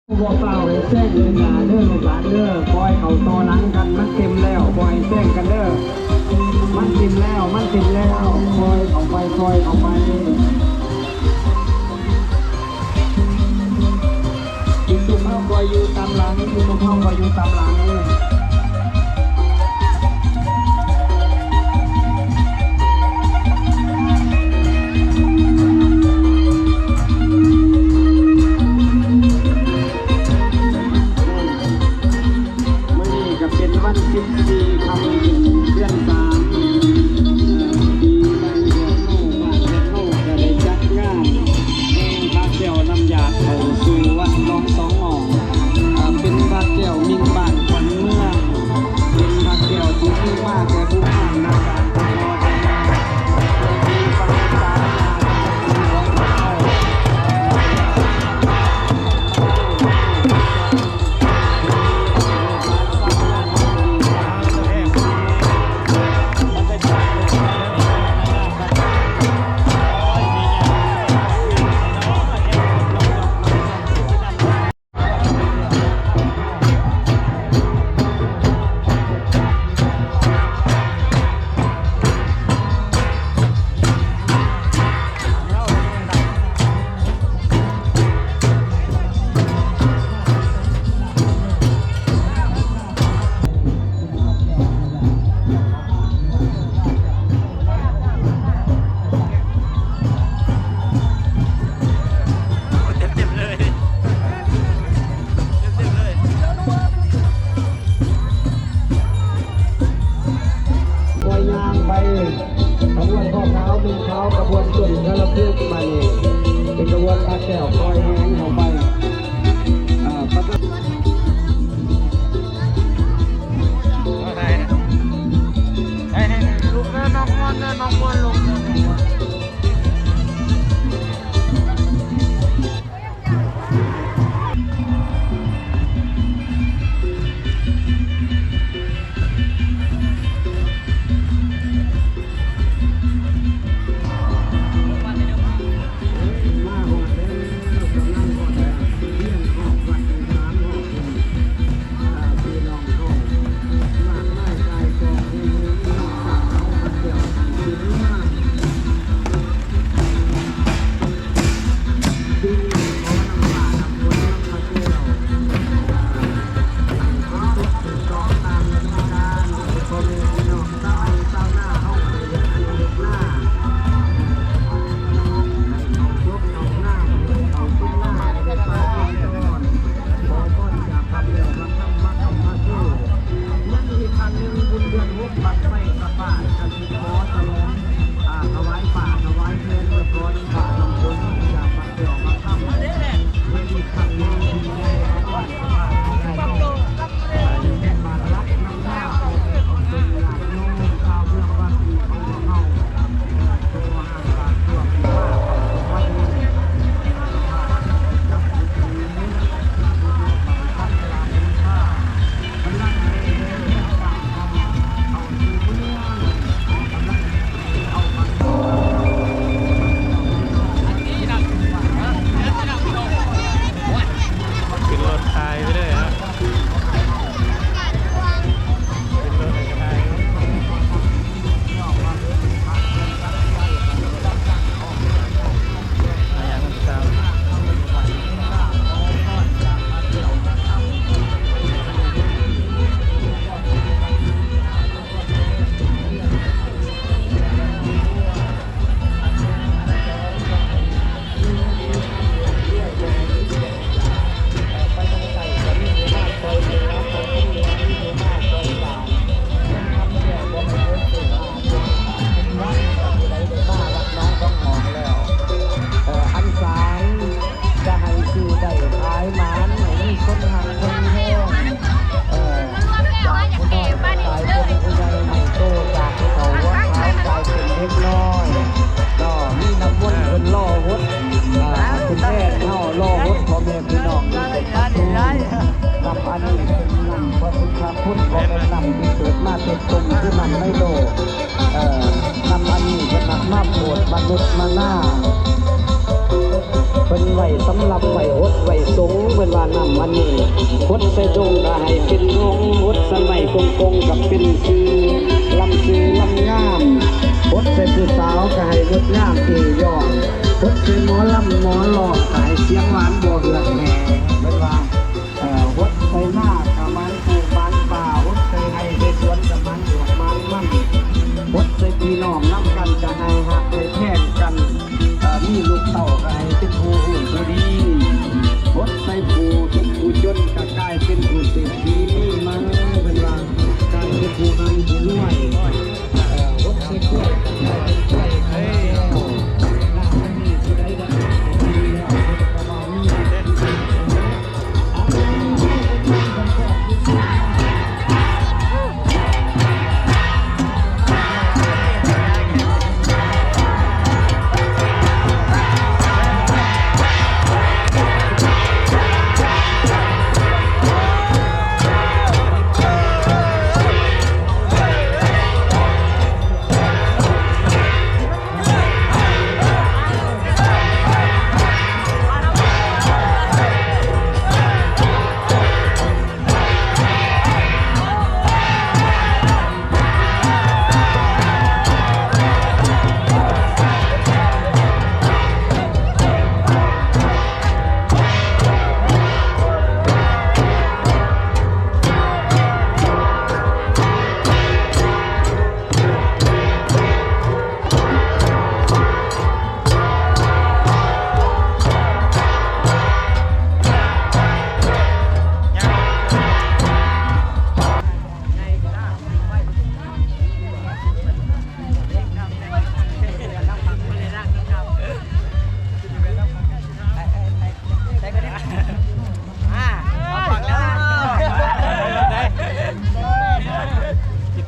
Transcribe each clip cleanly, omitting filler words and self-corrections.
บอกเปล่าให้แจ้งเลยนะเด้อลูกหลานเด้อปล่อยเขาต่อหลังกันมันเต็มแล้วปล่อยแจ้งกันเด้อมันเต็มแล้วปล่อยเขาไปอีกตุ้มเขาปล่อยอยู่ตามหลังอีกตุ้มเขาปล่อยอยู่ตามหลังวัน14คำเดือน3ปีบ้านเดือนโน่บ้านเดือนโน่จะได้จัดงานแห่งพระแก้วน้ำยาเข้าสู่วัดหนองสองหองเป็นพระแก้วมิ่งบ้านขวัญเมืองเป็นพระแก้วที่มีมากแต่ผู้ห้ามนาการพอได้มีฟังสายงานขบวนข้อเท้าเป็นเท้ากระบวนส่วนกระเพื่อมไปเป็นกระบวนพระแก้วคอยแห้งเข้าไปลูกน้องมวนลงพุทธของนำที่เกิดมาเป็นตรงที่นำไม่โลนำอันนี้จะนำมาโปรดมนุษย์มาหน้า เป็นไหวสำหรับไหวหดไหวสงเป็นว่านำวันนี้หดใส่ดงก็ให้เป็นงงหดสมัยกงกงกับเป็นซื้อลำงามหดใส่ผู้สาวก็ให้งดงามเอยอดหดใส่หมอลำหมอหลอกก็ให้เสียงหวานบัวเหือดแห่เป็นว่าหดใส่หน้ากับมันปลูกบ้านป่าหดใส่ให้ในสวนกับมันดอกมันหดใส่พี่น้องน้ำกันจะให้หักให้แท่งกันมีลูกเต่าก็ให้เป็นผู้หุ่นผู้ดีหดใส่ผู้ทุกผู้จนก็กลายเป็นผู้เศรษฐีมีมันเป็นว่ากลายเป็นผู้นั้นผู้รวยหดใส่กล้วยก็กลายเป็นกล้วยข้าวแก้วน้ำมันมีผู้ใดได้ดีแล้วประมาณนี้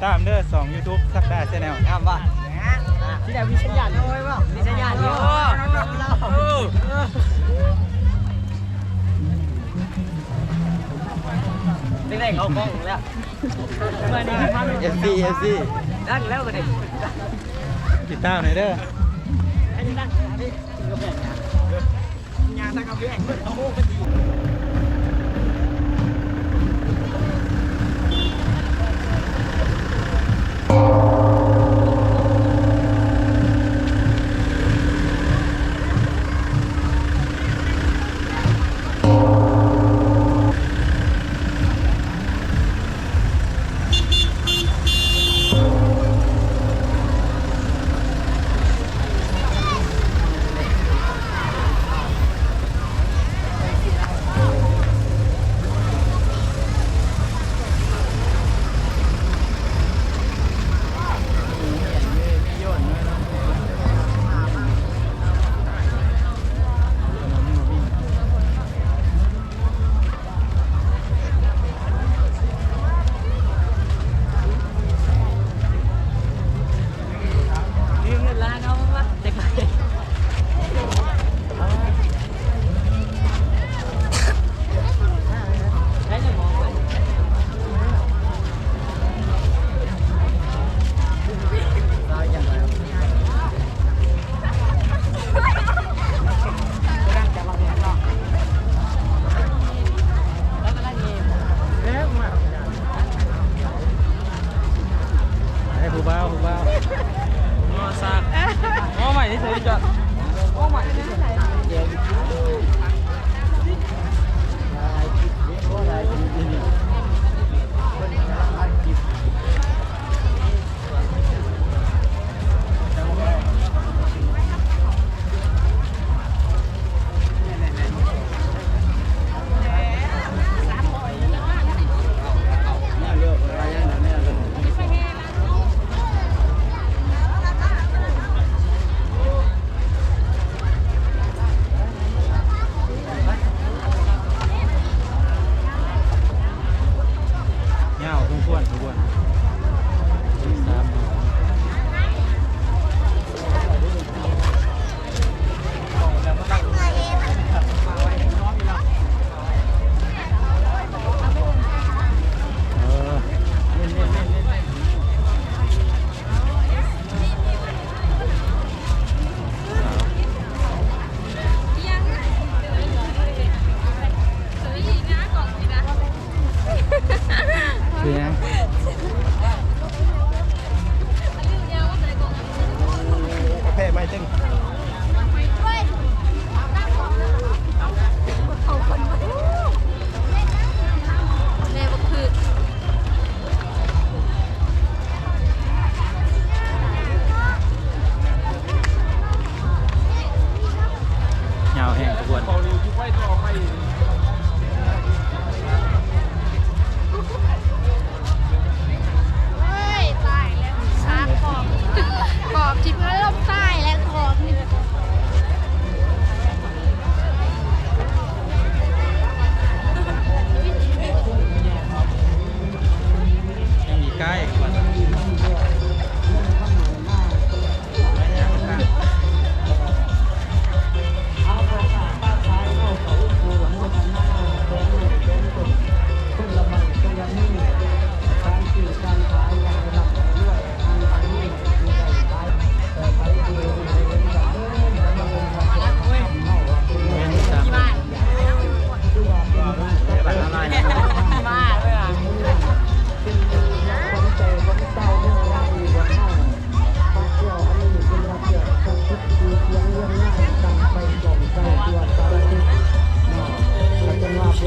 ตามเด้อ2 YouTube สักดาแชนแนลครับว่าที่ไหนมีสัญญาณน้อยป่ะมีสัญญาณเยอะเด็กๆเอากล้องแล้วมานี่FC ดังแล้วก็เด็กติดตามหน่อยเด้อให้ดังนี่ก็แบ่งงานทางกำแพงเอาโม่ไป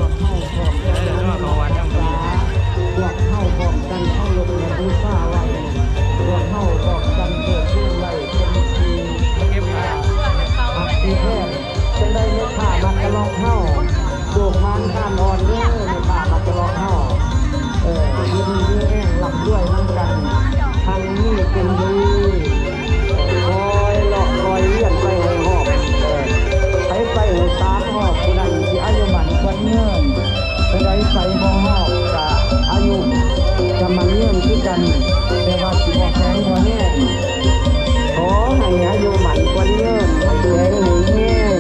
วกเข้าพร้อมกันพวกเข้าพร้อมกันเข้าลงในบูชาไว้พวกเข้าพร้อมกันเกิดขึ้นไว้เป็นทีอักทีแท้จะได้เนื้อผ้ามันกระลองเข้าดูกมันข้ามอ่อนเนื้อเนื้อผ้ามันกระลองเข้ายืนยืนแห้งหลับด้วยน้ำกันทางนี้เป็นดีคอยหลอกคอยเลี้ยงไปให้หอบไปให้ตามหอบผู้ใดที่อายุมันควรเงื่อนผู้ใดใส่บ่หอบจะอายุจะมันเงื่อนคือกันแต่ว่าสิบ่แข็งบ่แห้งขอให้อายุมันควรเงื่อนให้แข็งให้แห้ง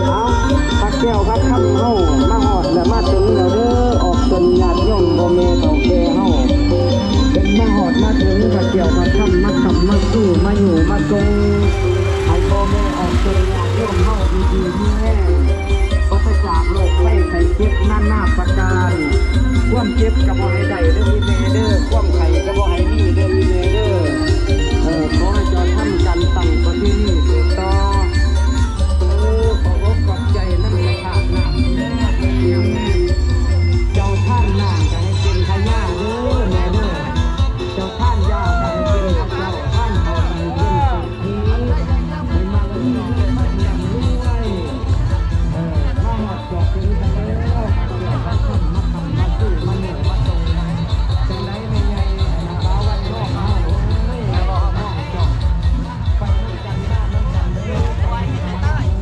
เอาพักแก้วพักคำเฮามาหอดแล้วมาถึงแล้วเด้อออกจนญาติโยมบ่แม่เฒ่าแก่เฮาเป็นมาหอดมาถึงพักแก้วพักคำมาขับมาสู้มาอยู่มาทรงให้พ่อแม่ออกจนญาติโยมเฮาดีๆที่แห้งปราศจากโรคไข้ไข้เจ็บนานาประการความเจ็บก็บ่ให้ได้เด้อมีแม่เด้อความไข้ก็บ่ให้มีเด้อมีแม่เด้อขอให้เจ้าทำกันตั้งประเพณีสืบต่อขอบขอบใจน้ำกระทะน้ำเจ้าท่านน้ำจะให้เป็นขยะเด้อแม่เด้อเจ้าท่านยาจะให้เป็นกับเจ้าท่านเขาให้เป็นสุขีให้มาเลยมาเลี้ยงรวยมาหอดจอกถึงกันแล้วมาทำมาสู้มาเหนื่อยมาตรงจังได้ไม่ใหญ่นะบ้าวันนอกเอานอกจอกไปกันบ้านน้ำกันเด้อ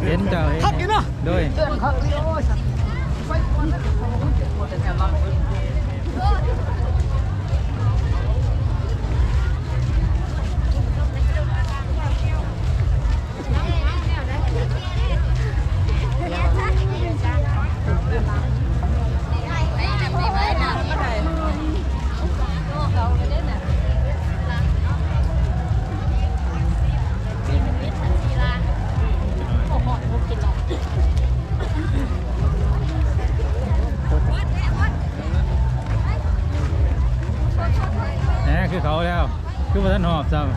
เห็นเจ้าทักกินนะโดยคือเขาแล้วคือว่าท่านหอบซ้ำ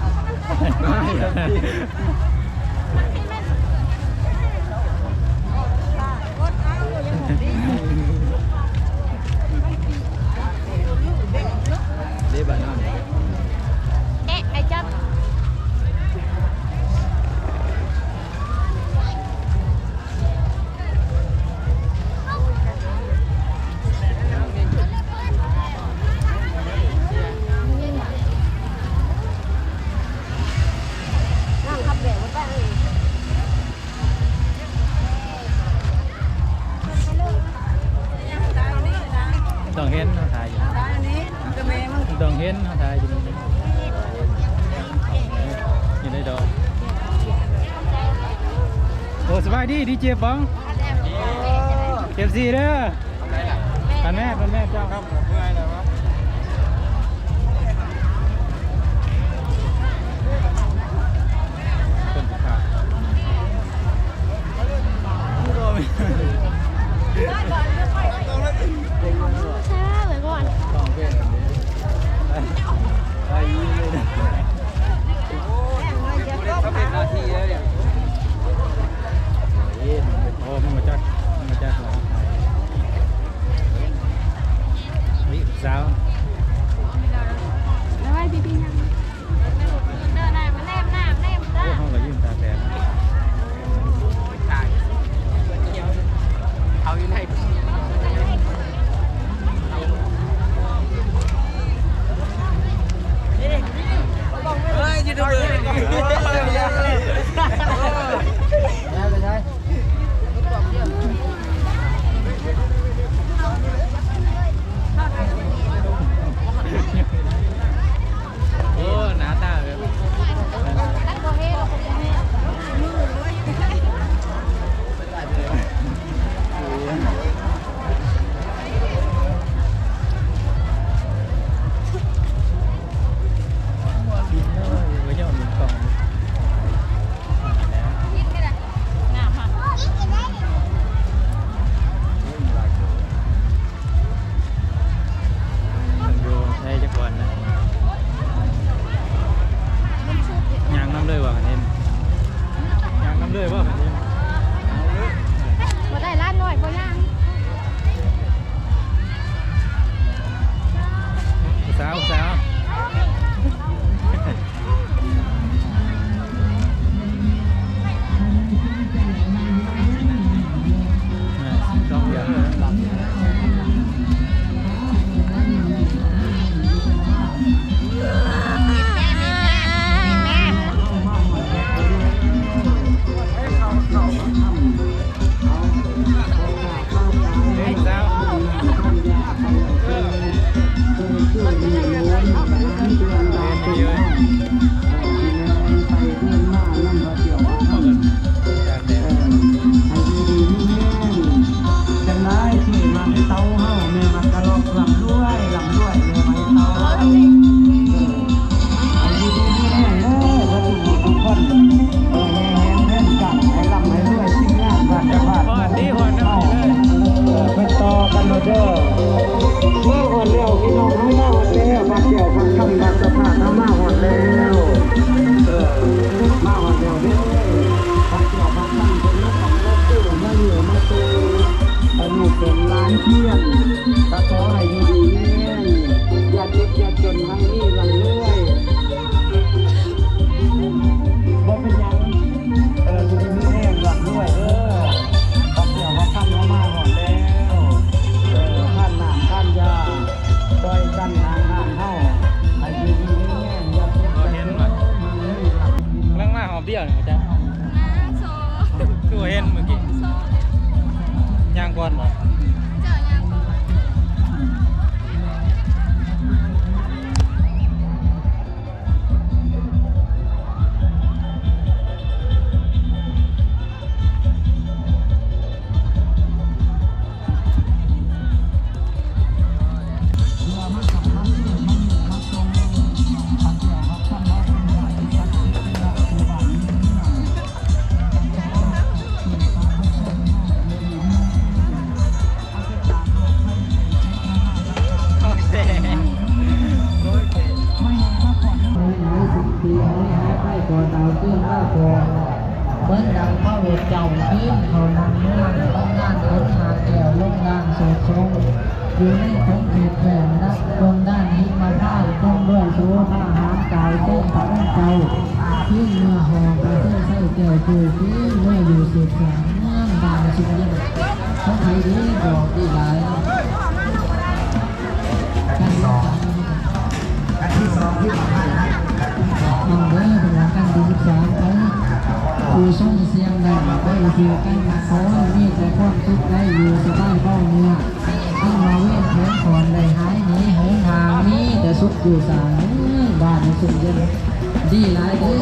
เห็นเขาถ่ายอยู่ อันนี้จะเมย์มั้ง ต้องเห็นเขาถ่ายอยู่นี่ได้ดอกโอ้สบายดีดีเจบ้องเจ็บสีเด้อพันแม่เจ้าครับเมื่อยแล้ววะคนที่ขาช้าเลยก่อน ต้องเป็นแบบนี้ไปยิ้มเลยนะเขาเป็นหน้าที่แล้วเนี่ยโอ้มันมาจากเราเฮ้ยสาว แล้วให้พี่ยังเดินหน้ามาแนบหน้าแนบ โอ้ห้องเรายืมตาแดด เอาอยู่ไหนเฮ้ยยืนดูเลยโอ้หน้าตาแบบ ตั้งโคเฮเราคงไม่ไม่ใช่มีกล่องคิดแค่ไหนงามค่ะ อยู่ใช้จักรวาลนะยางน้ำเลยว่ะเห็นยางน้ำเลยว่ะเห็น พอได้ล้านหน่อยพอย่าง สาวต้องเยอะเฮ้ยสาว เยอะจังไรที่มันเต้าเฮาแม่มันกะลอกลำด้วยแม่มันเต้าอายุดีนี่แน่เด้อพระทุกคนแม่แม่กันให้ลำให้ด้วยสิ่งงานบ้านจะบ้าน พอดีหัวน้ำเลย เป็นต่อกันเด้อเมื่อหอดแล้วพี่น้องทั้งมาหอดแล้วบัดเดียวบัดคำบัดสะพานทั้งมาหอดแล้วมาหอดแล้วเด้อบัดเดียวบัดคำเป็นเรื่องของรถตู้มาเหลือมาตู้อายุเป็นล้านเที่ยงตะขอให้ดีๆแน่อย่าเจ็บอย่าจนทั้งนี้ลำเลื่อยบ่เป็นยังดูดีแน่ลำด้วยเด้อบัดเดียวบัดคำมาหอดแล้วท่านน้ำท่านยาซอยกันนางห้างเฮาให้ดีๆแน่อย่าเจ็บอย่าจน ลังมาหอมเบี้ยวนี่จ้ะคือเห็นเมื่อกี้ย่างก่อนบ่ เจอยังก่อน โอเคโอเค เบิ้งดังเข้าเวทเจ้าขึ้นเขานำเมื่อต้องงานรถหาแก้วลงงานโซโซอยู่ในของเขตแผ่นนักตรงด้านนี้มาท่าต้องด้วยโซ่ผ้าหามกายเต้นพระองค์เจ้าที่เมื่อหอกระเทือใส่แก้วจูที่เมื่ออยู่สุดแสงเมื่อบางสิ่งยิ่งเขาใครดีบอกดีหลายกันสองที่มาให้น้องเด้อเป็นวันกันที่13ไปผู้ส่งเสียงดังได้อยู่กันมาขอมีแต่ความสุขได้อยู่สบายเบ้าเนื้อทั้งมาเว้นแขนขอนได้ อยู่สายบ้านในสุนเย็นดีหลายเด้อ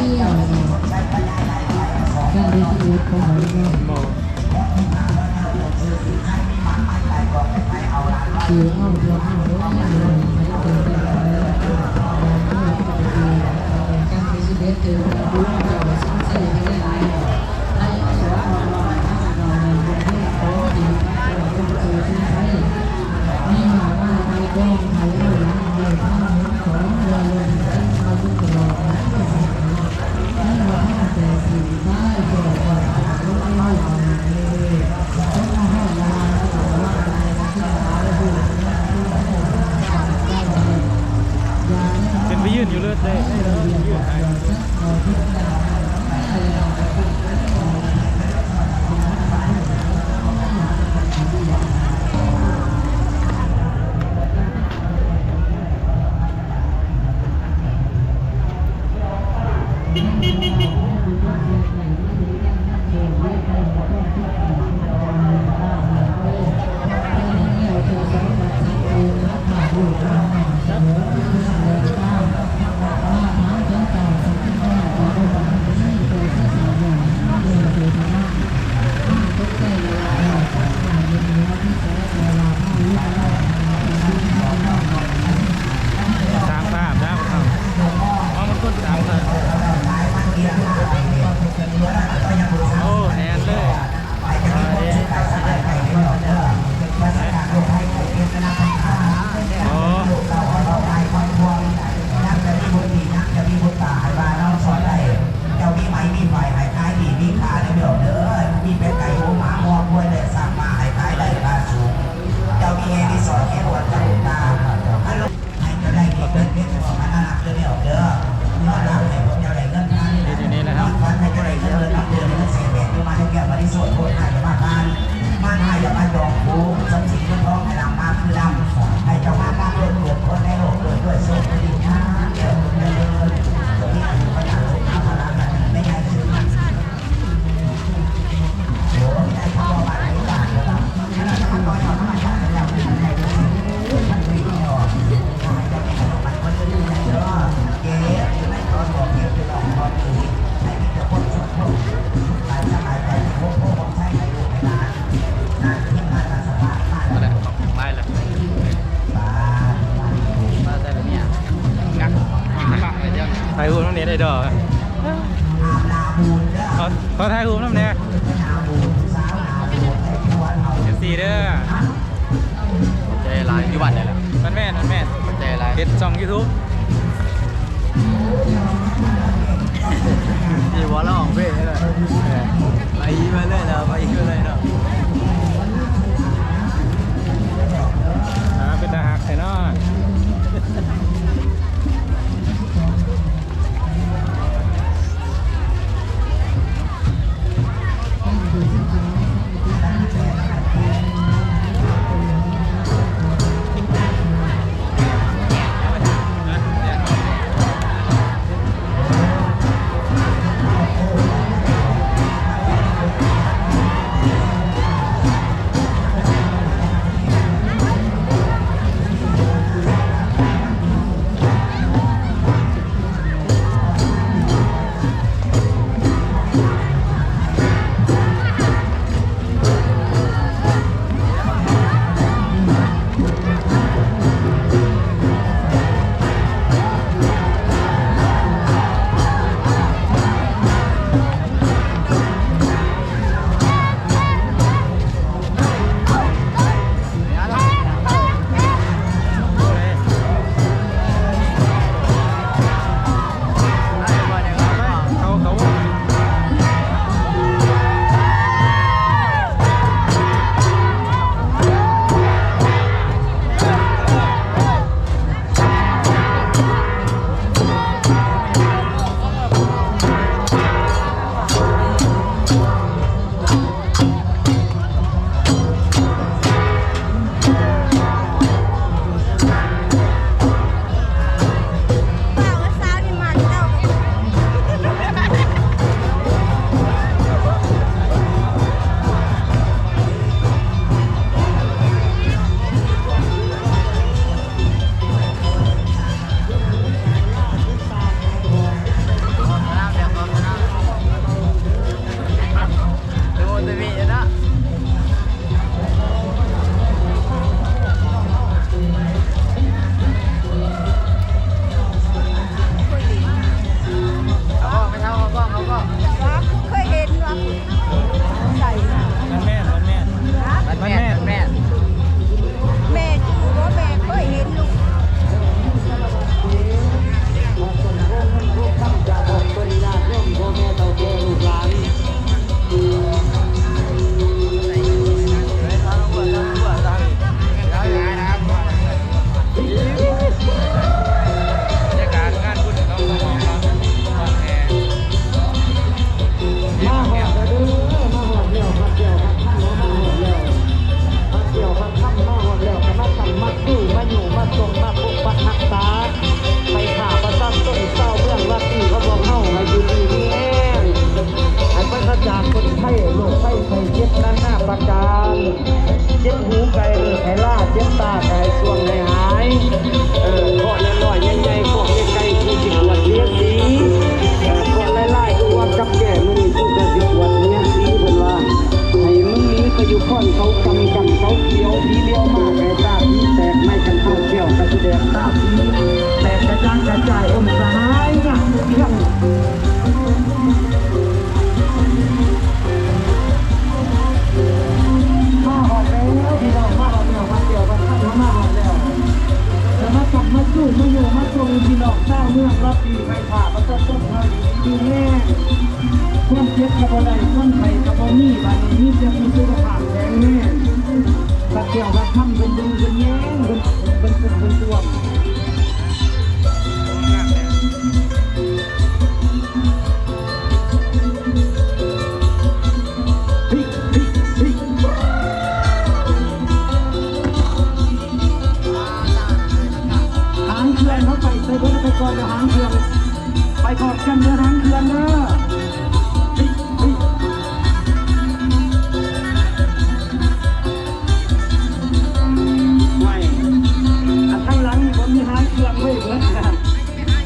แค่ดีที่อุดของเขาเนาะ บอก คือเอาเดียวเอาเด้อไม่เกินไปแล้วการมีชีวิตเจอกับรู้เกี่ยวกับสิ่งที่ไม่ได้ให้สอนเราเราในประเทศเขาดีเราต้องเจอที่ไทยนี่หมายว่าไทยก็ไทยเราหลังเราข้าวของเราลงที่เราดูตลอดนะให้เราให้เจอสิ่งได้เจอก่อนรู้ว่าเราเลยต้องมาให้เวลาเราว่าอะไรที่เราดูเป็นไปยื่นอยู่เลือดเลยให้เรายื่นให้สามภาพนะผมเอามันต้นสามภาพโอ้แอนเลยโอ้อยู่นี่นะครับ มาให้จะมาจองคูสมศรีเงินทองให้นำมาคือดำให้เจ้ามาบ้านเกิดคนในโลกเกิดด้วยโชคดีนะเดี๋ยวเดินที่อันนี้ก็อยากรู้นะพลังแบบไม่ใช่คือโอ้ยได้ข้าวบ้านไม่ได้เลยครับแล้วถ้ามันต่อยเราถ้ามันจ่ายเราไม่ได้เลยมันไม่ได้หรอกจะมีขนมมันก็จะดีเยอะเก๋ไม่ตอนบอกเก๋จะลองตอนนี้ให้มีแต่คนชมพูหลายสมัยแต่พวกผมใช้ในลูกในร้านนั่นขึ้นมาจากสภาพบ้าน อะไรไปเลยมาแต่ละเนี่ยงักบักเลยเจ้าถ่ายรูปน้ำเนี้ยได้ดอกเขาถ่ายรูปน้ำเนี้ย14เด้อใจร้ายอยู่บ้านเลยล่ะมันแม่นใจร้ายเฮ็ดช่อง YouTube ดีวอลล์ออกเว้ยเลยไปมาเลยเนาะไปมาเลยเนาะเป็นตาหักไอ้น้อ ส่งมาปกปักรักษาไปข่าประชาชนเศร้าเรื่องว่าที่เขาบอกเฮาให้อยู่ดีมีแห้งให้ปราศจากคนไข้โรคไข้ไข้เจ็บนั้นหน้าประการเจ็บหูไก่เลิกให้ล่าเจ็บตาไก่สวงให้หายเกาะน้อยๆใหญ่ๆเกาะไกลๆคือสิปวดเลี้ยงสีเกาะไล่ๆตัวกับแก่มือคือจะสิปวดเลี้ยงสีเพิ่นว่าให้มึงนี้ก็อยู่ค่อนเขากำเขาเขียวผีเลี้ยวมากไอ้ตาผีแตกไม่กันตัวเขียวกระสุแดงตาผีแตกกระจางกระจายอมสหายนะเพียงมาหอดแล้วพี่น้องมาหอดแล้วมาเกี่ยวกันท่านมาหอดแล้วแต่มากลับมาสู้มาอยู่มาทรงพี่น้องเจ้าเมืองรับดีไปผ่าประต้นเราดีแน่ความเจ็บกับอะไรความไข่กับบ่มีบางนี้จะมีสุขภาพแข็งแรงตัดเกี่ยวกับทำเป็นดึงเป็นแย้งเป็นตัวหางเคลื่อนเขาไปใส่เพื่อนไปก่อนจะหางเคลื่อนไปกอดกันเดินหางเคลื่อนเด้อไม่เหมือนกัน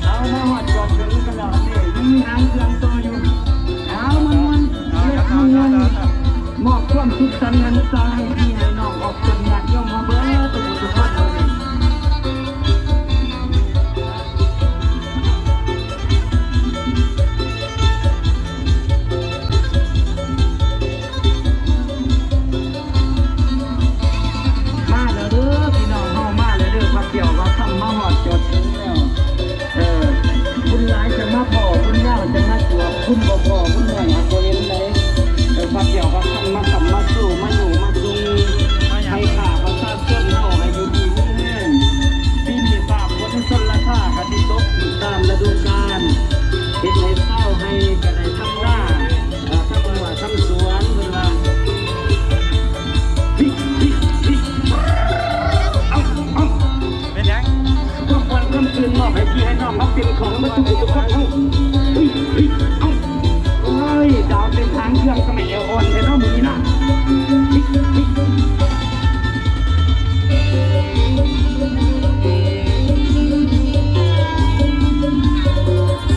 เอามาหอดจอดถึงกันแล้วนี่ยังมีหางเครื่องต่ออยู่เอามันเล็กมันมอบความสุขสันต์หันตาให้พี่ให้น้องออกจนหนักย่อมมาเบ้อตัวทุกคนเลยมาแล้วเด้อพี่น้องเฮามาแล้วเด้อพักเกี่ยวว่าทำมาหอดจอดถึงแล้วคุณร้ายจะมาพอคุณยาวจะมาตัวคุณบ่พอคุณหน่อยหาตัวเองเลยพักเกี่ยวว่าทำมาสู้มาอยู่มาจุงให้ข่าประชาชนเฮาให้อยู่ดีมีแห้งปีนี้ฝากคนชนละท่ากติตกตามฤดูกาลเป็นให้เศร้าให้ก็ได้ทำหน้าทำหัวทำสวนเวลาเป็นยัง ทุกคนก็คืนมอบให้พี่ให้น้องมาเป็นของมาทุกคนเอาเฮ้ยดาวเป็นทางเครื่องสมัยเอวอ่อนแต่น้องมือนะ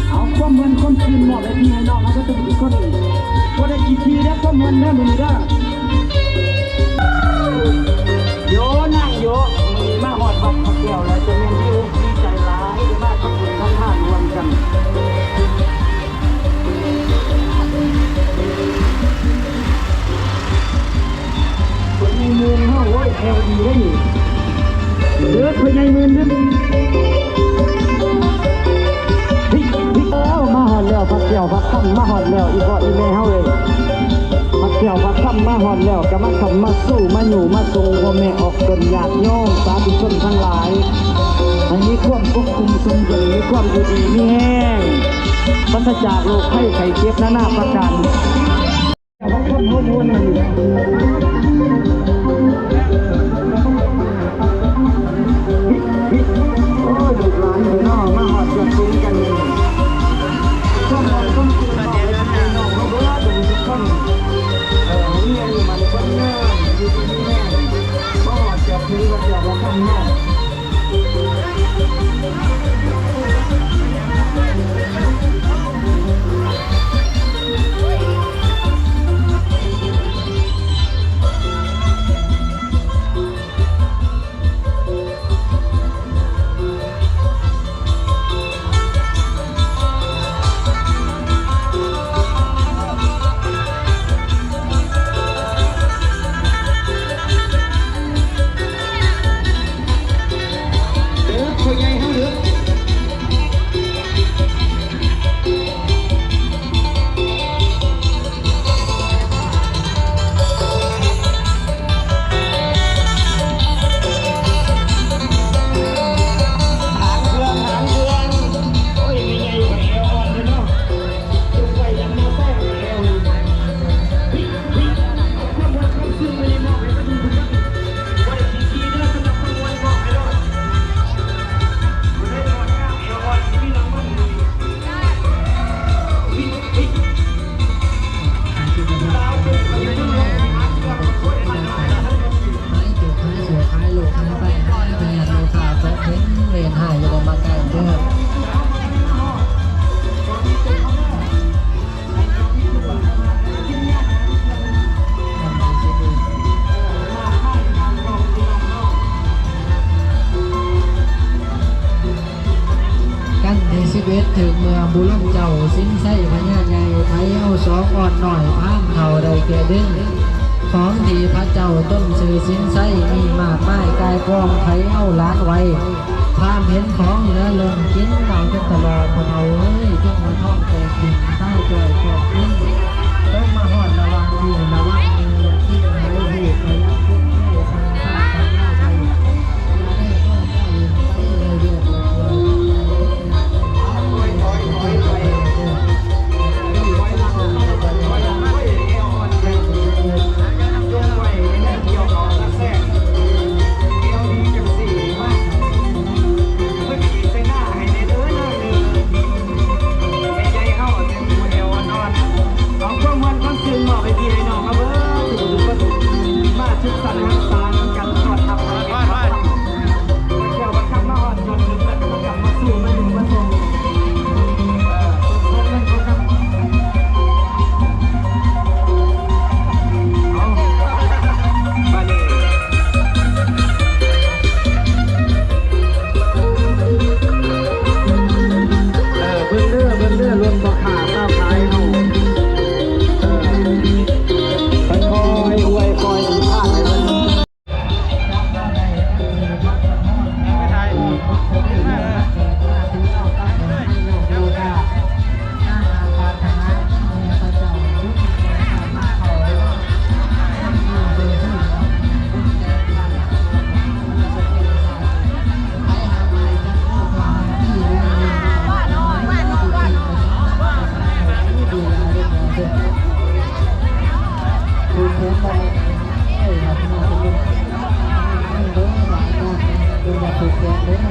เอาความเงินความคืนมอบให้พี่ให้น้องมาก็ต้องเป็นคนก็ได้กี่ทีแล้วความเงินได้มือได้โยนั่งโยมีมาหอดบัตรเกี่ยวแล้วจะเมนดิวดีใจร้ายมากกับคุณทั้งห้ารวมกันคนในเมืองเฮ้าโว้ยแอลดีได้หนิเลือดคนในเมืองนึกแล้วมาหอดแล้วพักเกี่ยวพักค่ำมาหอดแล้วอีกอีเมลเฮ้าเลยมาเกี่ยวมาค่ำมาหอดแล้วก็มาทำมาสู้มาอยู่มาทรงพ่อแม่ออกจนญาติโยมสาธุชนทั้งหลายอันนี้ความควบคุมทรงอย่างนี้ความอยู่ดีมีแห้งปราศจากโรคไข้ไข้เจ็บนานาประการเขาคนเขาวนมาอยู่โอ้ยลูกหลานพี่น้องมาหอดจนคุ้มกันต้องหอดต้องคุ้มกันน้องเขาเบื่อดูทุกคนเรียนมันคนเนิ่นอยู่ที่นี่แน่ก็จะพื้นก็จะว่าข้างนอก ดถึงเมืองบุรุษเจ้าสิ้นไส้พญาใหญ่ไทยเอาสองอ่อนหน่อยพามเขาได้แก่ดึงของที่พระเจ้าต้นสื่อสิ้นไส้มีมากมายกายกองไทยเอาล้านไว้พามเห็นของเหลือลงกินเราจะตลอดคนเอาเอ้ยจงมาท่องแต่กินใต้จ่อยขอบกินต้องมาหอดระวังที่ระวังมือที่ไหนหูพยักพุ่งให้ทางข้าทางหน้าไปอย่าได้ก็ได้ไปเลยเรียบถูกแกงเลย